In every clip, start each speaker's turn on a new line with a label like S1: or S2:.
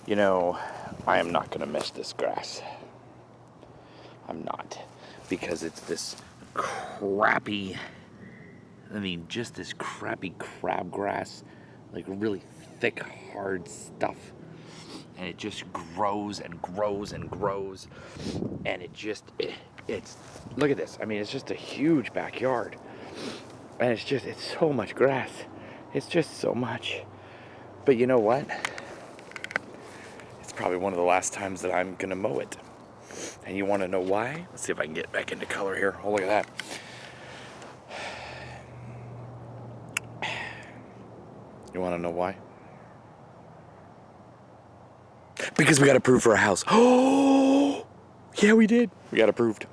S1: You know, I am not going to miss this grass. I'm not. Because it's this crappy, just this crappy crabgrass, like really thick, hard stuff. And it just grows and grows and grows. And it's, look at this. It's just a huge backyard. And it's so much grass. It's just so much. But you know what? It's probably one of the last times that I'm going to mow it. And you want to know why? Let's see if I can get back into color here. Oh, look at that. You want to know why? Because we got approved for a house. Oh, yeah, we did. We got approved.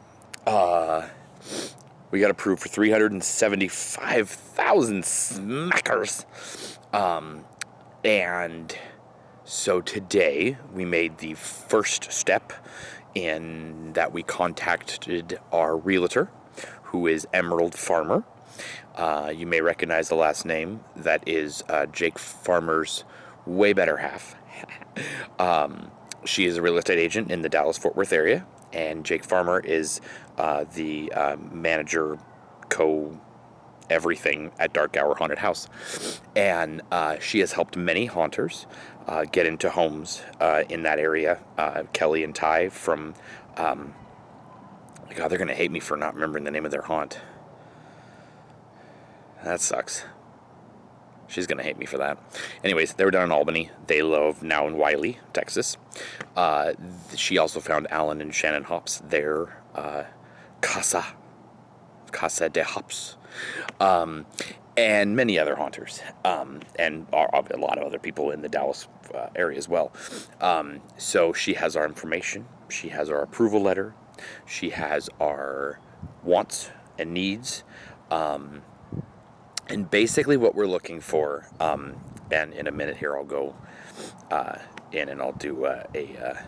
S1: We got approved for 375,000 smackers. And so today we made the first step in that we contacted our realtor, who is Emerald Farmer. You may recognize the last name. That is Jake Farmer's way better half. She is a real estate agent in the Dallas-Fort Worth area, and Jake Farmer is the manager, everything at Dark Hour Haunted House. And she has helped many haunters get into homes in that area. Kelly and Ty from, God, they're going to hate me for not remembering the name of their haunt. That sucks. She's going to hate me for that. Anyways, they were down in Albany. They live now in Wiley, Texas. She also found Alan and Shannon Hops, their Casa de Hops, and many other haunters, and a lot of other people in the Dallas area as well. So she has our information. She has our approval letter. She has our wants and needs. And basically what we're looking for, and in a minute here I'll go in and I'll do a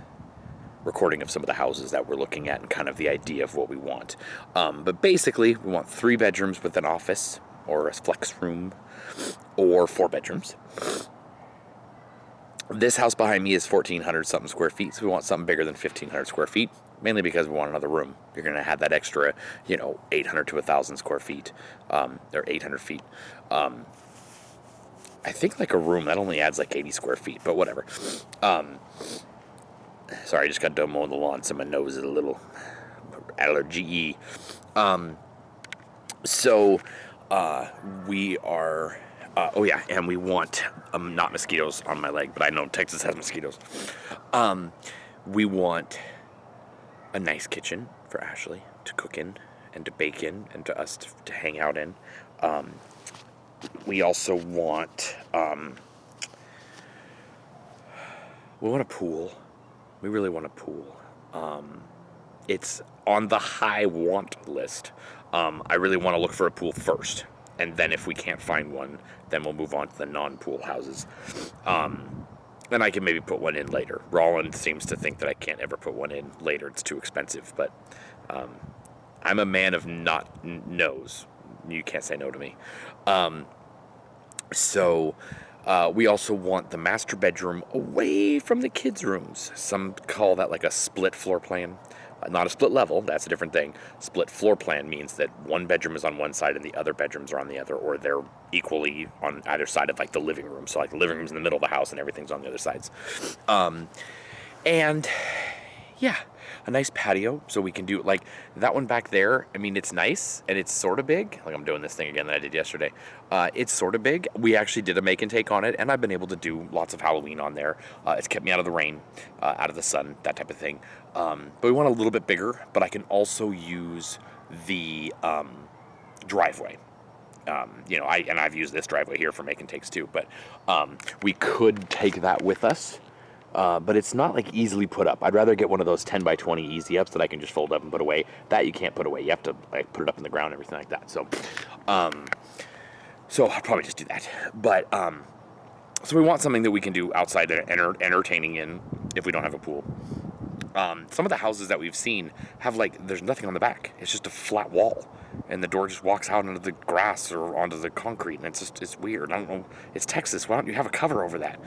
S1: recording of some of the houses that we're looking at and kind of the idea of what we want. But basically we want 3 bedrooms with an office or a flex room, or 4 bedrooms. This house behind me is 1,400 something square feet, so we want something bigger than 1,500 square feet. Mainly because we want another room. You're going to have that extra, 800 to 1,000 square feet, or 800 feet. I think like a room, that only adds like 80 square feet, but whatever. Sorry, I just got done mowing the lawn, so my nose is a little allergy-y. So we are, and we want, not mosquitoes on my leg, but I know Texas has mosquitoes. We want a nice kitchen for Ashley to cook in and to bake in and to us to hang out in. We also want we want a pool. We really want a pool. It's on the high want list. I really want to look for a pool first, and then if we can't find one, then we'll move on to the non-pool houses. And I can maybe put one in later. Roland seems to think that I can't ever put one in later. It's too expensive. But I'm a man of not no's. You can't say no to me. So we also want the master bedroom away from the kids' rooms. Some call that like a split floor plan. Not a split level, that's a different thing. Split floor plan means that one bedroom is on one side and the other bedrooms are on the other, or they're equally on either side of like the living room. So like the living room's in the middle of the house and everything's on the other sides. And yeah, a nice patio so we can do like that one back there. It's nice and it's sort of big. Like I'm doing this thing again that I did yesterday. It's sort of big. We actually did a make and take on it, and I've been able to do lots of Halloween on there. It's kept me out of the rain, out of the sun, that type of thing. But we want a little bit bigger, but I can also use the driveway. I've used this driveway here for make and takes too, but we could take that with us. But it's not like easily put up. I'd rather get one of those 10 by 20 easy ups that I can just fold up and put away. That you can't put away. You have to like put it up in the ground and everything like that. So I'll probably just do that. But so we want something that we can do outside and entertaining in if we don't have a pool. Some of the houses that we've seen have there's nothing on the back. It's just a flat wall, and the door just walks out into the grass or onto the concrete, and it's weird. I don't know. It's Texas. Why don't you have a cover over that?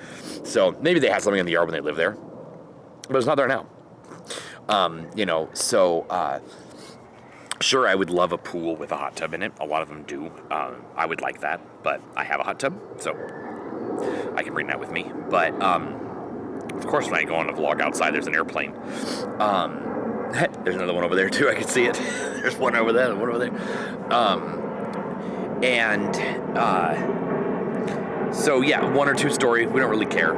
S1: So maybe they had something in the yard when they lived there, but it's not there now. Sure, I would love a pool with a hot tub in it. A lot of them do. I would like that, but I have a hot tub, so I can bring that with me. But, of course, when I go on a vlog outside, there's an airplane. There's another one over there, too. I can see it. There's one over there, one over there. So, yeah, 1 or 2 story. We don't really care.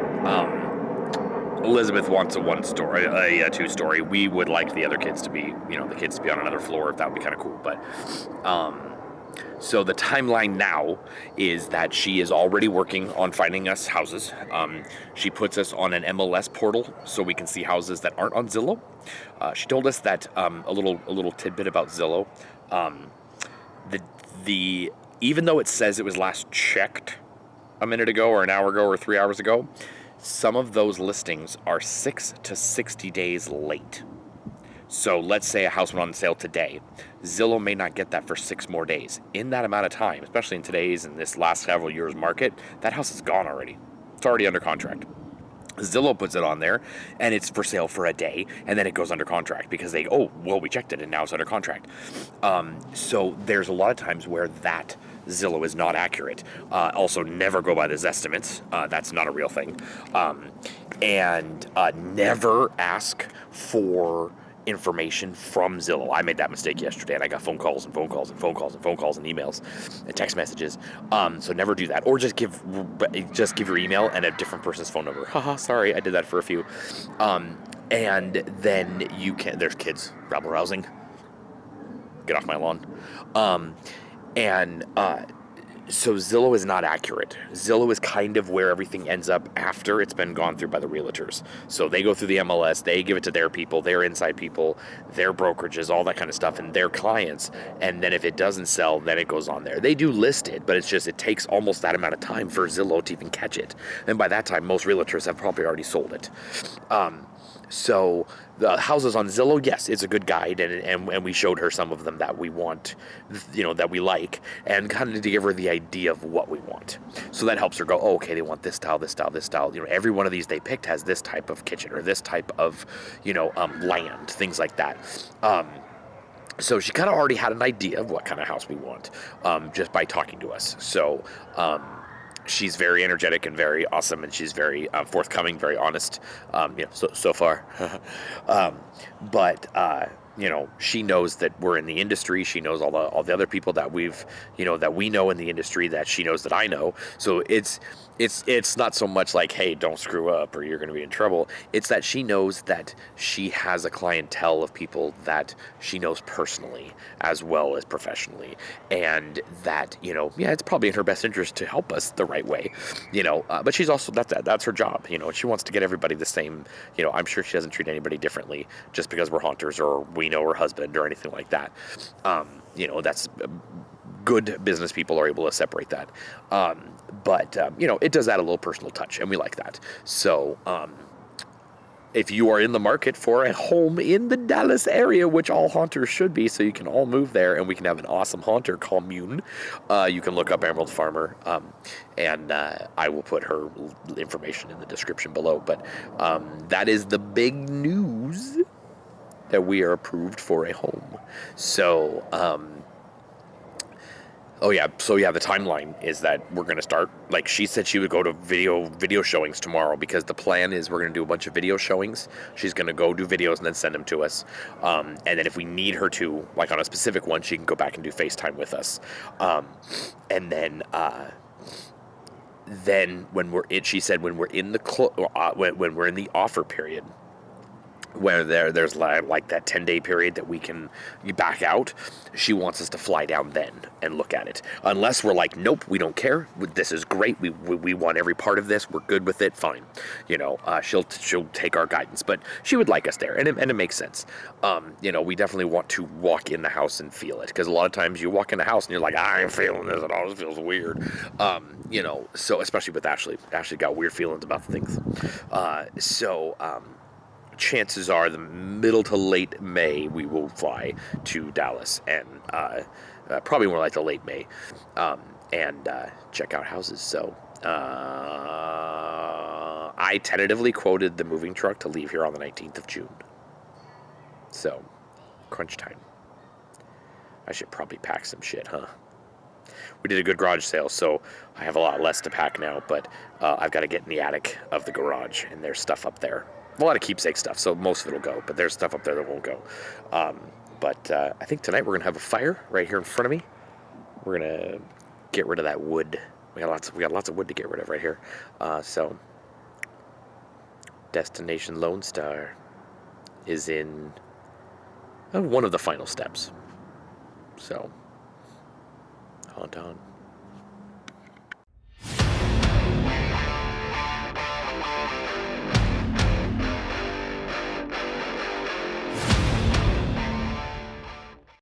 S1: Elizabeth wants a 2-story. We would like the other kids to be, the kids to be on another floor, if that would be kind of cool. But, so the timeline now is that she is already working on finding us houses. She puts us on an MLS portal so we can see houses that aren't on Zillow. She told us that a little tidbit about Zillow. Even though it says it was last checked a minute ago or an hour ago or 3 hours ago, some of those listings are 6 to 60 days late. So let's say a house went on sale today. Zillow may not get that for 6 more days. In that amount of time, especially in today's and this last several years market, that house is gone already. It's already under contract. Zillow puts it on there, and it's for sale for a day, and then it goes under contract because we checked it, and now it's under contract. So there's a lot of times where that Zillow is not accurate. Also, never go by those estimates. That's not a real thing. And never ask for information from Zillow. I made that mistake yesterday, and I got phone calls and emails and text messages. So never do that, or just give your email and a different person's phone number. Haha, sorry, I did that for a few. And then there's kids rabble rousing. Get off my lawn. So Zillow is not accurate. Zillow is kind of where everything ends up after it's been gone through by the realtors. So they go through the MLS, they give it to their people, their inside people, their brokerages, all that kind of stuff, and their clients. And then if it doesn't sell, then it goes on there. They do list it, but it takes almost that amount of time for Zillow to even catch it. And by that time, most realtors have probably already sold it. So the houses on Zillow, yes, it's a good guide, and we showed her some of them that we want, that we like, and kind of to give her the idea of what we want. So that helps her go, oh, okay, they want this style, this style, this style. Every one of these they picked has this type of kitchen or this type of, land, things like that. So she kind of already had an idea of what kind of house we want, just by talking to us. So, she's very energetic and very awesome, and she's very forthcoming, very honest. So far, but she knows that we're in the industry. She knows all the other people that we know in the industry, that she knows that I know. So it's not so much like, hey, don't screw up or you're going to be in trouble. It's that she knows that she has a clientele of people that she knows personally as well as professionally, and that it's probably in her best interest to help us the right way. But she's also that's her job. She wants to get everybody the same. I'm sure she doesn't treat anybody differently just because we're haunters or we know her husband or anything like that. That's good business people are able to separate that. But it does add a little personal touch, and we like that. So if you are in the market for a home in the Dallas area, which all haunters should be, so you can all move there and we can have an awesome haunter commune, you can look up Emerald Farmer, and I will put her information in the description below. But that is the big news, that we are approved for a home. So, the timeline is that we're going to start, like she said she would go to video showings tomorrow, because the plan is we're going to do a bunch of video showings. She's going to go do videos and then send them to us. And then if we need her to, like on a specific one, she can go back and do FaceTime with us. And then she said when we're in when we're in the offer period, where there's like that 10-day period that we can back out, she wants us to fly down then and look at it. Unless we're like, nope, we don't care. This is great. We want every part of this. We're good with it. Fine. She'll take our guidance, but she would like us there, and it makes sense. We definitely want to walk in the house and feel it, because a lot of times you walk in the house and you're like, I ain't feeling this at all. This feels weird. So especially with Ashley. Ashley got weird feelings about things. chances are the middle to late May we will fly to Dallas, and probably more like the late May, and check out houses. So I tentatively quoted the moving truck to leave here on the 19th of June. So, crunch time. I should probably pack some shit, huh? We did a good garage sale, so I have a lot less to pack now, but I've got to get in the attic of the garage, and there's stuff up there. A lot of keepsake stuff, so most of it will go, but there's stuff up there that won't go. But I think tonight we're going to have a fire right here in front of me. We're going to get rid of that wood. We got lots of wood to get rid of right here. So, Destination Lone Star is in one of the final steps. So, haunt on.